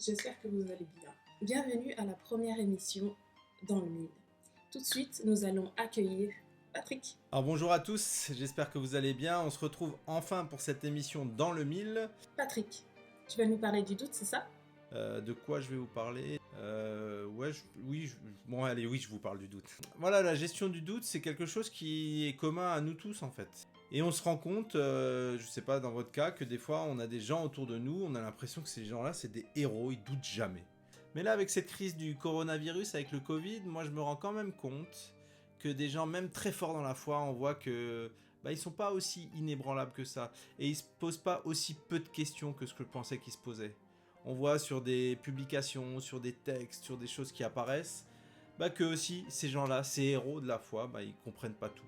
j'espère que vous allez bien. Bienvenue à la première émission dans le mille. Tout de suite, nous allons accueillir Patrick. Alors bonjour à tous, j'espère que vous allez bien. On se retrouve enfin pour cette émission dans le mille. Patrick, tu vas nous parler du doute, c'est ça? De quoi je vais vous parler je vous parle du doute. Voilà, la gestion du doute, c'est quelque chose qui est commun à nous tous en fait. Et on se rend compte, je sais pas dans votre cas, que des fois on a des gens autour de nous, on a l'impression que ces gens-là c'est des héros, ils doutent jamais. Mais là avec cette crise du coronavirus, avec le Covid, moi je me rends quand même compte que des gens même très forts dans la foi, on voit que ils sont pas aussi inébranlables que ça. Et ils se posent pas aussi peu de questions que ce que je pensais qu'ils se posaient. On voit sur des publications, sur des textes, sur des choses qui apparaissent, que aussi ces gens-là, ces héros de la foi, ils comprennent pas tout.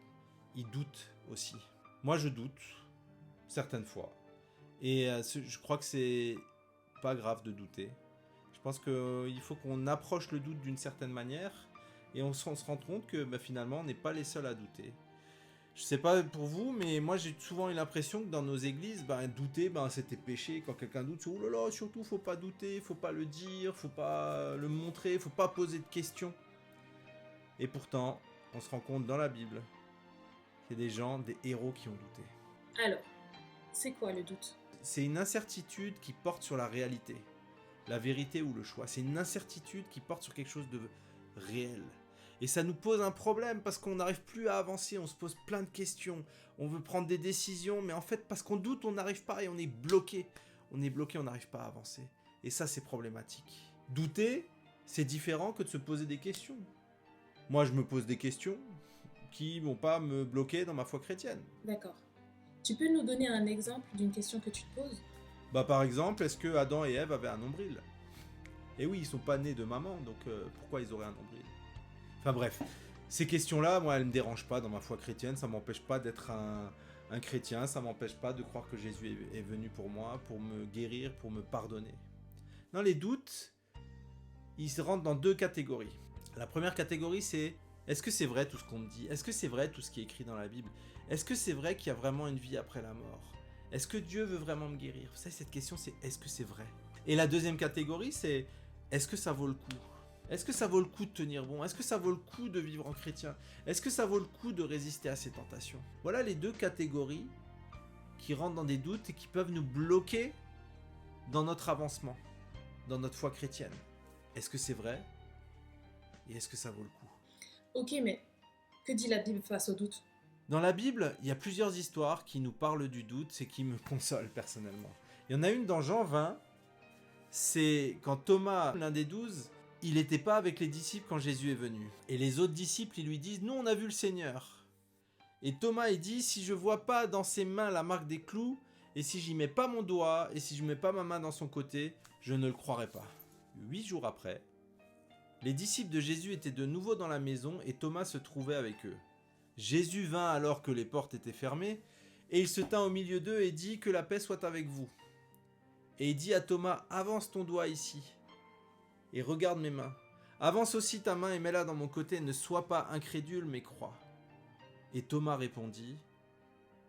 Ils doutent aussi. Moi je doute, certaines fois. Et je crois que c'est pas grave de douter. Je pense qu'il faut qu'on approche le doute d'une certaine manière et on se rend compte que finalement on n'est pas les seuls à douter. Je sais pas pour vous, mais moi j'ai souvent eu l'impression que dans nos églises, douter, c'était péché. Quand quelqu'un doute, c'est oh là là, surtout faut pas douter, faut pas le dire, faut pas le montrer, faut pas poser de questions. Et pourtant, on se rend compte dans la Bible qu'il y a des gens, des héros qui ont douté. Alors, c'est quoi le doute? C'est une incertitude qui porte sur la réalité, la vérité ou le choix. C'est une incertitude qui porte sur quelque chose de réel. Et ça nous pose un problème parce qu'on n'arrive plus à avancer, on se pose plein de questions, on veut prendre des décisions, mais en fait parce qu'on doute, on n'arrive pas et on est bloqué. On est bloqué, on n'arrive pas à avancer. Et ça c'est problématique. Douter, c'est différent que de se poser des questions. Moi je me pose des questions qui vont pas me bloquer dans ma foi chrétienne. D'accord. Tu peux nous donner un exemple d'une question que tu te poses? Par exemple, est-ce que Adam et Ève avaient un nombril? Et oui, ils sont pas nés de maman, donc pourquoi ils auraient un nombril? Enfin bref, ces questions-là, moi, elles ne me dérangent pas dans ma foi chrétienne, ça m'empêche pas d'être un chrétien, ça m'empêche pas de croire que Jésus est venu pour moi, pour me guérir, pour me pardonner. Non, les doutes, ils se rentrent dans deux catégories. La première catégorie, c'est est-ce que c'est vrai tout ce qu'on me dit? Est-ce que c'est vrai tout ce qui est écrit dans la Bible? Est-ce que c'est vrai qu'il y a vraiment une vie après la mort? Est-ce que Dieu veut vraiment me guérir? Vous savez, cette question, c'est est-ce que c'est vrai? Et la deuxième catégorie, c'est est-ce que ça vaut le coup? Est-ce que ça vaut le coup de tenir bon? Est-ce que ça vaut le coup de vivre en chrétien? Est-ce que ça vaut le coup de résister à ces tentations? Voilà les deux catégories qui rentrent dans des doutes et qui peuvent nous bloquer dans notre avancement, dans notre foi chrétienne. Est-ce que c'est vrai? Et est-ce que ça vaut le coup? Ok, mais que dit la Bible face au doute? Dans la Bible, il y a plusieurs histoires qui nous parlent du doute et qui me consolent personnellement. Il y en a une dans Jean 20, c'est quand Thomas, l'un des 12, il n'était pas avec les disciples quand Jésus est venu. Et les autres disciples, ils lui disent « Nous, on a vu le Seigneur ». Et Thomas, il dit « Si je vois pas dans ses mains la marque des clous, et si j'y mets pas mon doigt, et si je mets pas ma main dans son côté, je ne le croirai pas ». 8 jours après, les disciples de Jésus étaient de nouveau dans la maison et Thomas se trouvait avec eux. Jésus vint alors que les portes étaient fermées, et il se tint au milieu d'eux et dit « Que la paix soit avec vous ». Et il dit à Thomas « Avance ton doigt ici. » Et regarde mes mains. Avance aussi ta main et mets-la dans mon côté, ne sois pas incrédule, mais crois. Et Thomas répondit,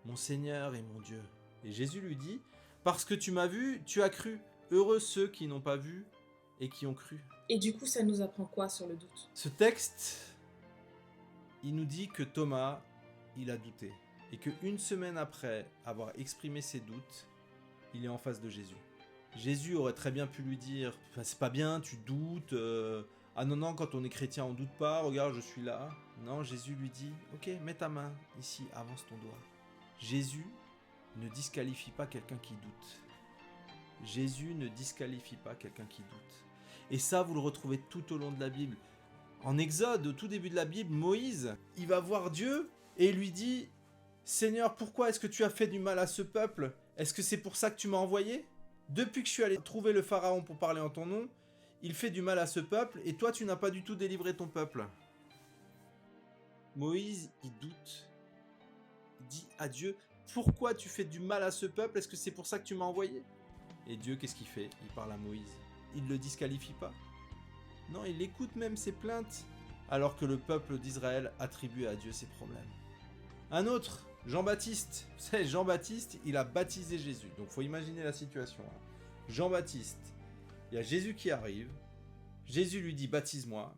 mon Seigneur et mon Dieu. Et Jésus lui dit, parce que tu m'as vu, tu as cru. Heureux ceux qui n'ont pas vu et qui ont cru. Et du coup, ça nous apprend quoi sur le doute? Ce texte, il nous dit que Thomas, il a douté. Et qu'une semaine après avoir exprimé ses doutes, il est en face de Jésus. Jésus aurait très bien pu lui dire « C'est pas bien, tu doutes, ah non, quand on est chrétien on doute pas, regarde je suis là ». Non, Jésus lui dit « Ok, mets ta main ici, avance ton doigt ». Jésus ne disqualifie pas quelqu'un qui doute. Jésus ne disqualifie pas quelqu'un qui doute. Et ça, vous le retrouvez tout au long de la Bible. En Exode, au tout début de la Bible, Moïse, il va voir Dieu et il lui dit « Seigneur, pourquoi est-ce que tu as fait du mal à ce peuple? Est-ce que c'est pour ça que tu m'as envoyé ? Depuis que je suis allé trouver le pharaon pour parler en ton nom, il fait du mal à ce peuple, et toi tu n'as pas du tout délivré ton peuple. » Moïse, il doute. Il dit à Dieu, pourquoi tu fais du mal à ce peuple? Est-ce que c'est pour ça que tu m'as envoyé? Et Dieu, qu'est-ce qu'il fait? Il parle à Moïse. Il ne le disqualifie pas. Non, il écoute même ses plaintes, alors que le peuple d'Israël attribue à Dieu ses problèmes. Un autre, Jean-Baptiste. Vous savez, Jean-Baptiste, il a baptisé Jésus. Donc, il faut imaginer la situation. Jean-Baptiste, Il y a Jésus qui arrive. Jésus lui dit baptise-moi.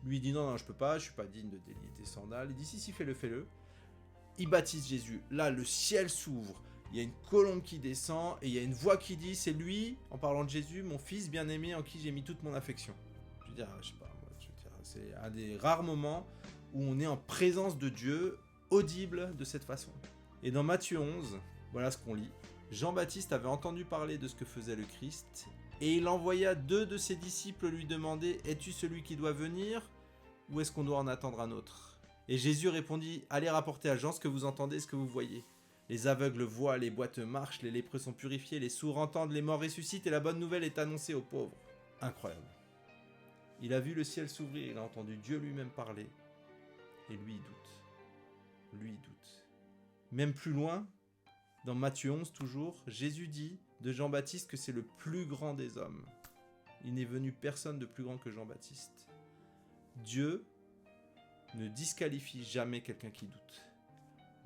Lui dit non, je peux pas, je suis pas digne de délier tes sandales. Il dit si, fais-le, fais-le. Il baptise Jésus. Là, le ciel s'ouvre. Il y a une colombe qui descend et il y a une voix qui dit c'est lui, en parlant de Jésus, mon fils bien-aimé en qui j'ai mis toute mon affection. Je veux dire, je sais pas, c'est un des rares moments où on est en présence de Dieu, audible de cette façon. Et dans Matthieu 11, voilà ce qu'on lit. Jean-Baptiste avait entendu parler de ce que faisait le Christ, et il envoya 2 de ses disciples lui demander « Es-tu celui qui doit venir, ou est-ce qu'on doit en attendre un autre ?» Et Jésus répondit « Allez rapporter à Jean ce que vous entendez, ce que vous voyez. Les aveugles voient, les boiteux marchent, les lépreux sont purifiés, les sourds entendent, les morts ressuscitent, et la bonne nouvelle est annoncée aux pauvres. » Incroyable. Il a vu le ciel s'ouvrir, il a entendu Dieu lui-même parler, et lui, il doute. Lui, il doute. Même plus loin, dans Matthieu 11 toujours, Jésus dit de Jean-Baptiste que c'est le plus grand des hommes. Il n'est venu personne de plus grand que Jean-Baptiste. Dieu ne disqualifie jamais quelqu'un qui doute.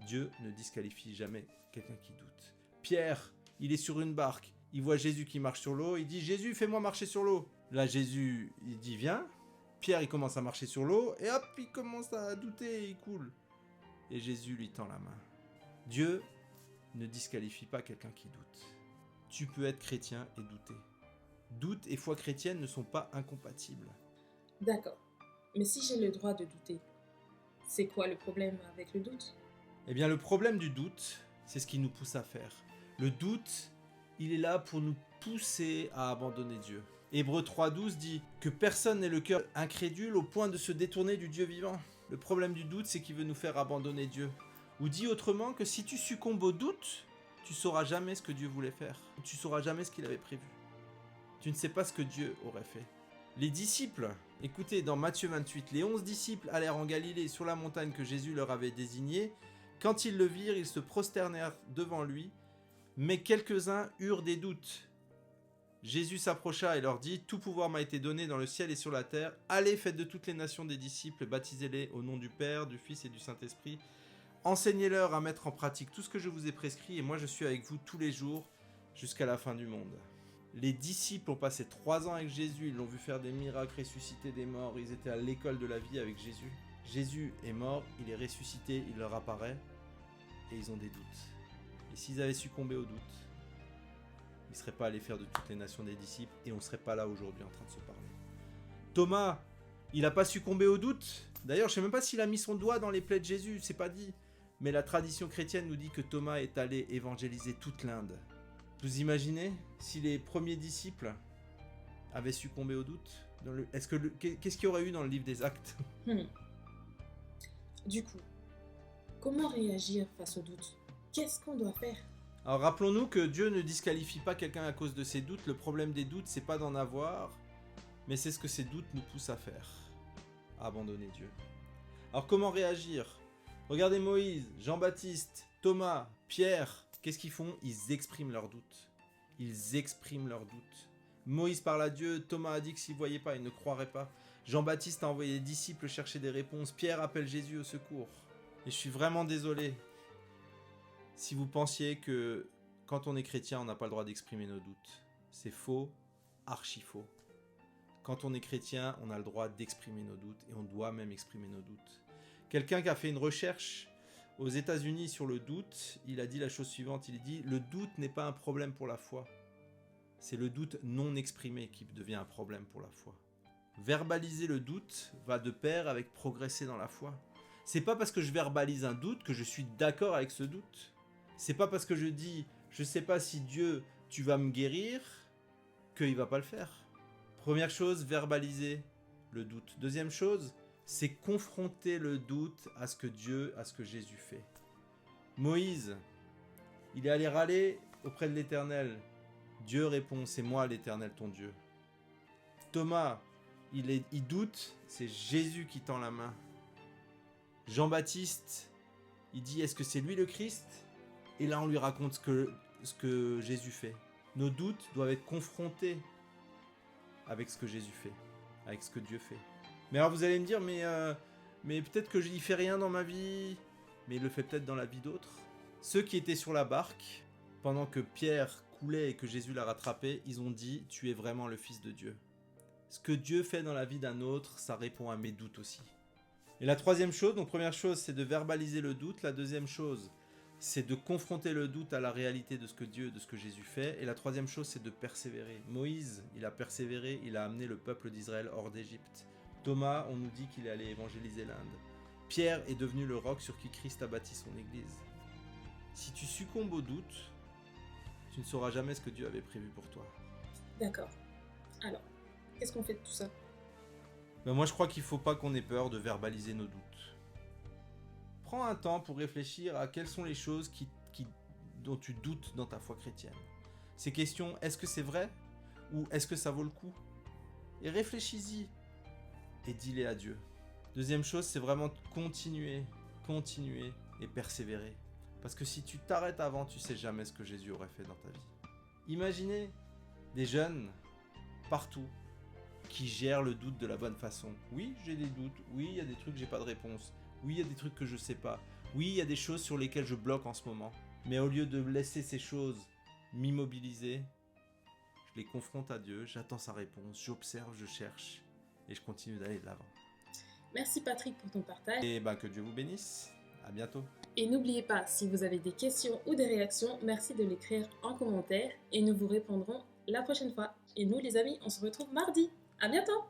Dieu ne disqualifie jamais quelqu'un qui doute. Pierre, il est sur une barque, il voit Jésus qui marche sur l'eau, il dit « Jésus, fais-moi marcher sur l'eau ». Là, Jésus, il dit « Viens ». Pierre, il commence à marcher sur l'eau, et hop, il commence à douter, et il coule. Et Jésus lui tend la main. Dieu ne disqualifie pas quelqu'un qui doute. Tu peux être chrétien et douter. Doute et foi chrétienne ne sont pas incompatibles. D'accord. Mais si j'ai le droit de douter, c'est quoi le problème avec le doute ? Eh bien, le problème du doute, c'est ce qui nous pousse à faire. Le doute, il est là pour nous pousser à abandonner Dieu. Hébreux 3,12 dit que personne n'ait le cœur incrédule au point de se détourner du Dieu vivant. Le problème du doute, c'est qu'il veut nous faire abandonner Dieu. Ou dit autrement que si tu succombes au doute, tu sauras jamais ce que Dieu voulait faire. Tu sauras jamais ce qu'il avait prévu. Tu ne sais pas ce que Dieu aurait fait. Les disciples, écoutez, dans Matthieu 28, les 11 disciples allèrent en Galilée sur la montagne que Jésus leur avait désignée. Quand ils le virent, ils se prosternèrent devant lui, mais quelques-uns eurent des doutes. Jésus s'approcha et leur dit « Tout pouvoir m'a été donné dans le ciel et sur la terre. Allez, faites de toutes les nations des disciples, baptisez-les au nom du Père, du Fils et du Saint-Esprit. Enseignez-leur à mettre en pratique tout ce que je vous ai prescrit, et moi je suis avec vous tous les jours jusqu'à la fin du monde. » Les disciples ont passé 3 ans avec Jésus, ils l'ont vu faire des miracles, ressusciter des morts, ils étaient à l'école de la vie avec Jésus. Jésus est mort, il est ressuscité, il leur apparaît, et ils ont des doutes. Et s'ils avaient succombé aux doutes, ils ne seraient pas allés faire de toutes les nations des disciples, et on ne serait pas là aujourd'hui en train de se parler. Thomas, il n'a pas succombé aux doutes. D'ailleurs, je ne sais même pas s'il a mis son doigt dans les plaies de Jésus, c'est pas dit. Mais la tradition chrétienne nous dit que Thomas est allé évangéliser toute l'Inde. Vous imaginez si les premiers disciples avaient succombé aux doutes ? Qu'est-ce qu'il y aurait eu dans le livre des Actes ? Du coup, comment réagir face au doute ? Qu'est-ce qu'on doit faire ? Alors rappelons-nous que Dieu ne disqualifie pas quelqu'un à cause de ses doutes. Le problème des doutes, c'est pas d'en avoir, mais c'est ce que ces doutes nous poussent à faire, à abandonner Dieu. Alors comment réagir ? Regardez Moïse, Jean-Baptiste, Thomas, Pierre, qu'est-ce qu'ils font ? Ils expriment leurs doutes. Ils expriment leurs doutes. Moïse parle à Dieu, Thomas a dit que s'il ne voyait pas, il ne croirait pas. Jean-Baptiste a envoyé les disciples chercher des réponses. Pierre appelle Jésus au secours. Et je suis vraiment désolé si vous pensiez que quand on est chrétien, on n'a pas le droit d'exprimer nos doutes. C'est faux, archi faux. Quand on est chrétien, on a le droit d'exprimer nos doutes et on doit même exprimer nos doutes. Quelqu'un qui a fait une recherche aux États-Unis sur le doute, il a dit la chose suivante, il dit « Le doute n'est pas un problème pour la foi. C'est le doute non exprimé qui devient un problème pour la foi. » Verbaliser le doute va de pair avec progresser dans la foi. C'est pas parce que je verbalise un doute que je suis d'accord avec ce doute. C'est pas parce que je dis « Je sais pas si Dieu, tu vas me guérir » qu'il va pas le faire. Première chose, verbaliser le doute. Deuxième chose, c'est confronter le doute à ce que Jésus fait. Moïse, il est allé râler auprès de l'Éternel. Dieu répond, c'est moi l'Éternel ton Dieu. Thomas, il doute, c'est Jésus qui tend la main. Jean-Baptiste, il dit, est-ce que c'est lui le Christ ? Et là, on lui raconte ce que Jésus fait. Nos doutes doivent être confrontés avec ce que Jésus fait, avec ce que Dieu fait. Mais alors vous allez me dire, mais peut-être que il fait rien dans ma vie, mais il le fait peut-être dans la vie d'autres. Ceux qui étaient sur la barque, pendant que Pierre coulait et que Jésus l'a rattrapé, ils ont dit « Tu es vraiment le Fils de Dieu ». Ce que Dieu fait dans la vie d'un autre, ça répond à mes doutes aussi. Et la troisième chose, donc première chose, c'est de verbaliser le doute. La deuxième chose, c'est de confronter le doute à la réalité de ce que Dieu, de ce que Jésus fait. Et la troisième chose, c'est de persévérer. Moïse, il a persévéré, il a amené le peuple d'Israël hors d'Égypte. Thomas, on nous dit qu'il est allé évangéliser l'Inde. Pierre est devenu le roc sur qui Christ a bâti son église. Si tu succombes au doute, tu ne sauras jamais ce que Dieu avait prévu pour toi. D'accord. Alors, qu'est-ce qu'on fait de tout ça? Moi, je crois qu'il ne faut pas qu'on ait peur de verbaliser nos doutes. Prends un temps pour réfléchir à quelles sont les choses dont tu doutes dans ta foi chrétienne. Ces questions, est-ce que c'est vrai? Ou est-ce que ça vaut le coup? Et réfléchis-y et dis-les à Dieu. Deuxième chose, c'est vraiment continuer et persévérer. Parce que si tu t'arrêtes avant, tu ne sais jamais ce que Jésus aurait fait dans ta vie. Imaginez des jeunes partout qui gèrent le doute de la bonne façon. Oui, j'ai des doutes. Oui, il y a des trucs, j'ai pas de réponse. Oui, il y a des trucs que je sais pas. Oui, il y a des choses sur lesquelles je bloque en ce moment. Mais au lieu de laisser ces choses m'immobiliser, je les confronte à Dieu, j'attends sa réponse, j'observe, je cherche et je continue d'aller de l'avant. Merci Patrick pour ton partage. Et que Dieu vous bénisse. À bientôt. Et n'oubliez pas, si vous avez des questions ou des réactions, merci de l'écrire en commentaire et nous vous répondrons la prochaine fois. Et nous les amis, on se retrouve mardi. À bientôt!